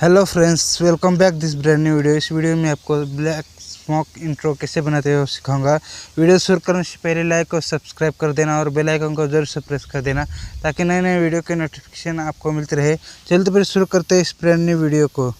Hello friends, welcome back this brand new video. इस video में आपको ब्लैक स्मोक इंट्रो कैसे बनाते हो सिखाऊंगा। वीडियो शुरू करने से पहले लाइक और सब्सक्राइब कर देना और बेल आइकन को जरूर से प्रेस कर देना ताकि नए नए वीडियो के नोटिफिकेशन आपको मिलते रहे। चलिए तो फिर शुरू करते हैं इस ब्रांड न्यू वीडियो को।